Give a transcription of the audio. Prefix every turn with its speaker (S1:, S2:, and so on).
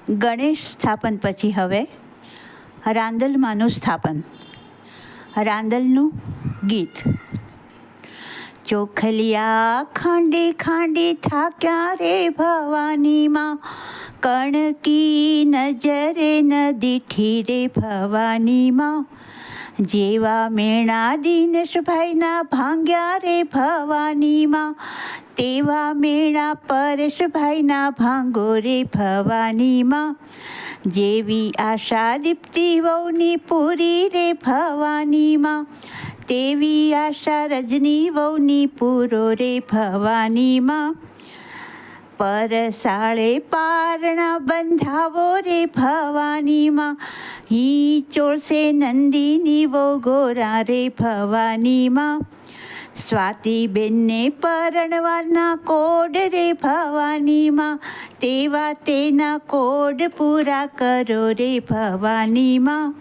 S1: ગણેશ સ્થાપન પછી હવે રાંદલમાંનું સ્થાપન. રાંદલનું ગીત. ચોખલિયા ખાંડે ખાંડે થાક્યા રે ભવાનીમાં, કણકી નજરે ન દીઠી રે ભવાનીમાં. જેવા મેણા દિનેશભાઈના ભાંગ્યા રે ભવાનીમાં, તેવા મેણા પરેશભાઈના ભાંગો રે ભવાનીમાં. જેવી આશા દીપ્તિ વહુની પૂરી રે ભવાનીમાં, તેવી આશા રજની વહુની પૂરો રે ભવાનીમાં. પરસાળે પારણા બંધાવો રે ભવાનીમાં, હી ચોળસે નંદીની વહુ ગોરા રે ભવાનીમાં. સ્વાતિબેનને પરણવાના કોડ રે ભવાનીમાં, તેવા તેના કોડ પૂરા કરો રે ભવાનીમાં.